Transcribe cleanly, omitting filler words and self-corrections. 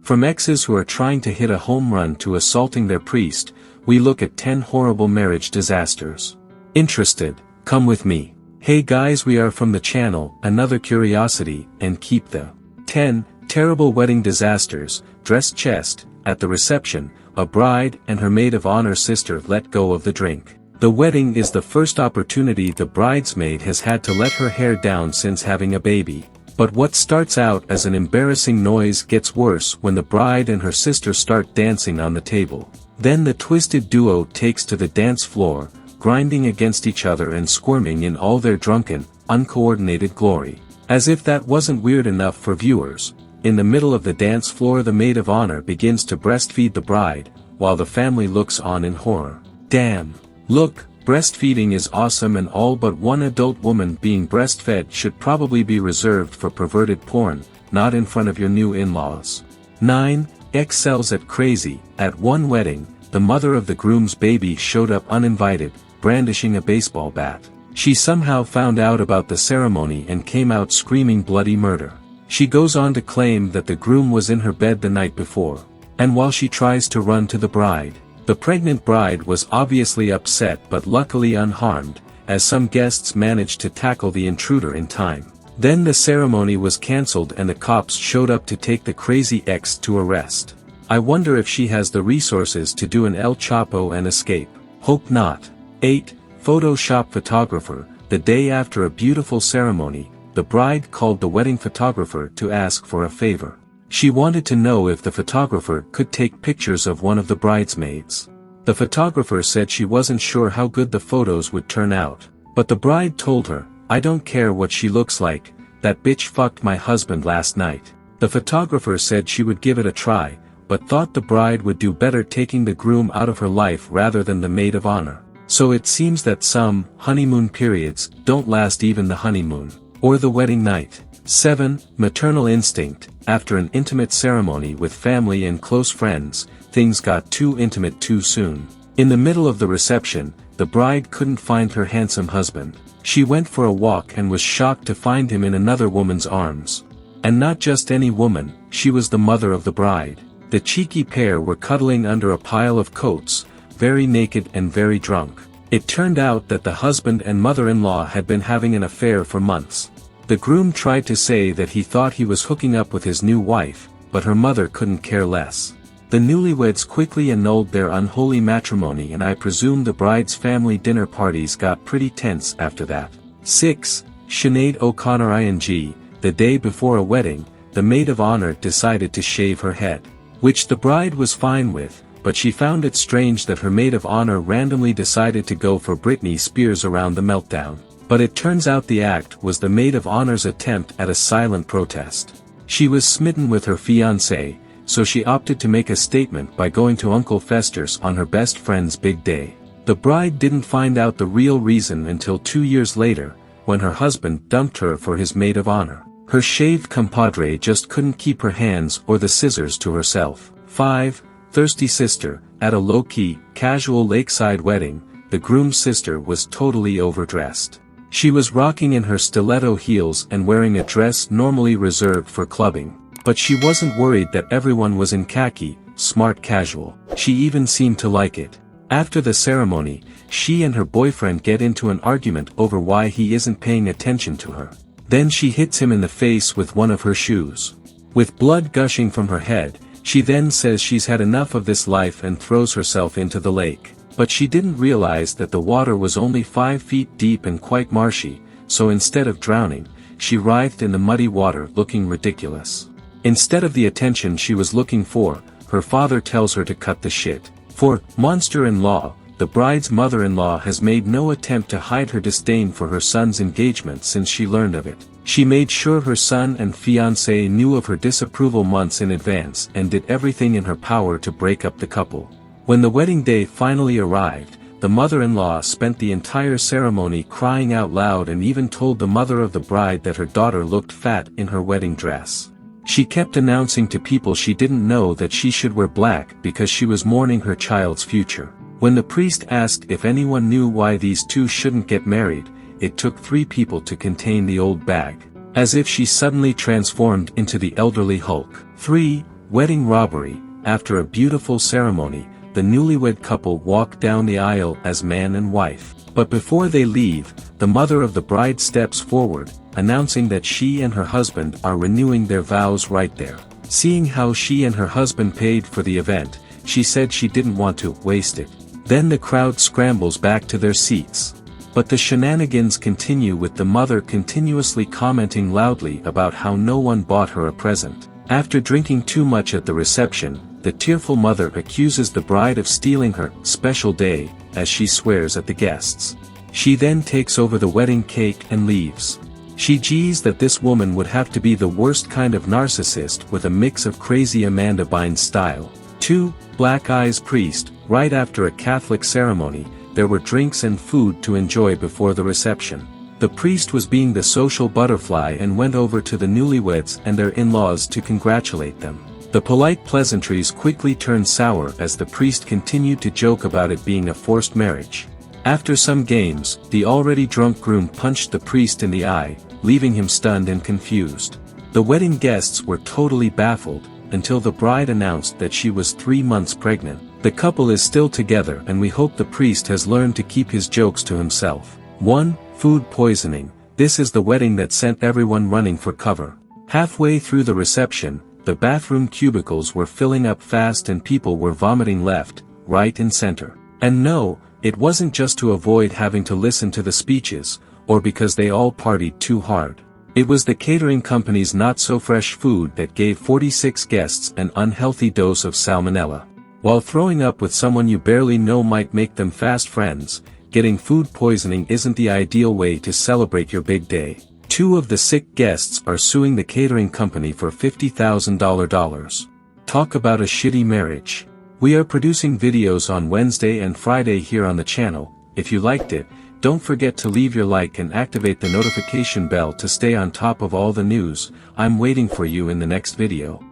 From exes who are trying to hit a home run to assaulting their priest, we look at 10 horrible marriage disasters. Interested? Come with me. Hey guys, we are from the channel, Another Curiosity, and keep the 10 terrible wedding disasters. Dress chest. At the reception, a bride and her maid of honor sister let go of the drink. The wedding is the first opportunity the bridesmaid has had to let her hair down since having a baby. But what starts out as an embarrassing noise gets worse when the bride and her sister start dancing on the table. Then the twisted duo takes to the dance floor, grinding against each other and squirming in all their drunken, uncoordinated glory. As if that wasn't weird enough for viewers, in the middle of the dance floor the maid of honor begins to breastfeed the bride, while the family looks on in horror. Damn. Look, breastfeeding is awesome and all, but one adult woman being breastfed should probably be reserved for perverted porn, not in front of your new in-laws. 9. Excels at crazy. At one wedding, the mother of the groom's baby showed up uninvited, brandishing a baseball bat. She somehow found out about the ceremony and came out screaming bloody murder. She goes on to claim that the groom was in her bed the night before. And while she tries to run to the bride, the pregnant bride was obviously upset but luckily unharmed, as some guests managed to tackle the intruder in time. Then the ceremony was cancelled and the cops showed up to take the crazy ex to arrest. I wonder if she has the resources to do an El Chapo and escape. Hope not. 8. Photoshop photographer. The day after a beautiful ceremony, the bride called the wedding photographer to ask for a favor. She wanted to know if the photographer could take pictures of one of the bridesmaids. The photographer said she wasn't sure how good the photos would turn out. But the bride told her, "I don't care what she looks like, that bitch fucked my husband last night." The photographer said she would give it a try, but thought the bride would do better taking the groom out of her life rather than the maid of honor. So it seems that some honeymoon periods don't last even the honeymoon, or the wedding night. 7. Maternal instinct. After an intimate ceremony with family and close friends, things got too intimate too soon. In the middle of the reception, the bride couldn't find her handsome husband. She went for a walk and was shocked to find him in another woman's arms. And not just any woman, she was the mother of the bride. The cheeky pair were cuddling under a pile of coats, very naked and very drunk. It turned out that the husband and mother-in-law had been having an affair for months. The groom tried to say that he thought he was hooking up with his new wife, but her mother couldn't care less. The newlyweds quickly annulled their unholy matrimony, and I presume the bride's family dinner parties got pretty tense after that. 6. Sinead O'Connor ing. The day before a wedding, the maid of honor decided to shave her head, which the bride was fine with, but she found it strange that her maid of honor randomly decided to go for Britney Spears around the meltdown. But it turns out the act was the maid of honor's attempt at a silent protest. She was smitten with her fiancé, so she opted to make a statement by going to Uncle Fester's on her best friend's big day. The bride didn't find out the real reason until 2 years later, when her husband dumped her for his maid of honor. Her shaved compadre just couldn't keep her hands or the scissors to herself. 5. Thirsty sister. At a low-key, casual lakeside wedding, the groom's sister was totally overdressed. She was rocking in her stiletto heels and wearing a dress normally reserved for clubbing. But she wasn't worried that everyone was in khaki, smart casual. She even seemed to like it. After the ceremony, she and her boyfriend get into an argument over why he isn't paying attention to her. Then she hits him in the face with one of her shoes. With blood gushing from her head, she then says she's had enough of this life and throws herself into the lake. But she didn't realize that the water was only 5 feet deep and quite marshy, so instead of drowning, she writhed in the muddy water looking ridiculous. Instead of the attention she was looking for, her father tells her to cut the shit. For monster-in-law, the bride's mother-in-law has made no attempt to hide her disdain for her son's engagement since she learned of it. She made sure her son and fiancé knew of her disapproval months in advance and did everything in her power to break up the couple. When the wedding day finally arrived, the mother-in-law spent the entire ceremony crying out loud and even told the mother of the bride that her daughter looked fat in her wedding dress. She kept announcing to people she didn't know that she should wear black because she was mourning her child's future. When the priest asked if anyone knew why these two shouldn't get married, it took 3 people to contain the old bag. As if she suddenly transformed into the elderly Hulk. 3. Wedding robbery. After a beautiful ceremony, the newlywed couple walk down the aisle as man and wife. But before they leave, the mother of the bride steps forward, announcing that she and her husband are renewing their vows right there. Seeing how she and her husband paid for the event, she said she didn't want to waste it. Then the crowd scrambles back to their seats. But the shenanigans continue with the mother continuously commenting loudly about how no one bought her a present. After drinking too much at the reception, the tearful mother accuses the bride of stealing her special day, as she swears at the guests. She then takes over the wedding cake and leaves. She gees that this woman would have to be the worst kind of narcissist with a mix of crazy Amanda Bynes style. 2. Black Eyes Priest. Right after a Catholic ceremony, there were drinks and food to enjoy before the reception. The priest was being the social butterfly and went over to the newlyweds and their in-laws to congratulate them. The polite pleasantries quickly turned sour as the priest continued to joke about it being a forced marriage. After some games, the already drunk groom punched the priest in the eye, leaving him stunned and confused. The wedding guests were totally baffled, until the bride announced that she was 3 months pregnant. The couple is still together and we hope the priest has learned to keep his jokes to himself. 1. Food poisoning. This is the wedding that sent everyone running for cover. Halfway through the reception, the bathroom cubicles were filling up fast and people were vomiting left, right and center. And no, it wasn't just to avoid having to listen to the speeches, or because they all partied too hard. It was the catering company's not-so-fresh food that gave 46 guests an unhealthy dose of salmonella. While throwing up with someone you barely know might make them fast friends, getting food poisoning isn't the ideal way to celebrate your big day. 2 of the sick guests are suing the catering company for $50,000. Talk about a shitty marriage. We are producing videos on Wednesday and Friday here on the channel. If you liked it, don't forget to leave your like and activate the notification bell to stay on top of all the news. I'm waiting for you in the next video.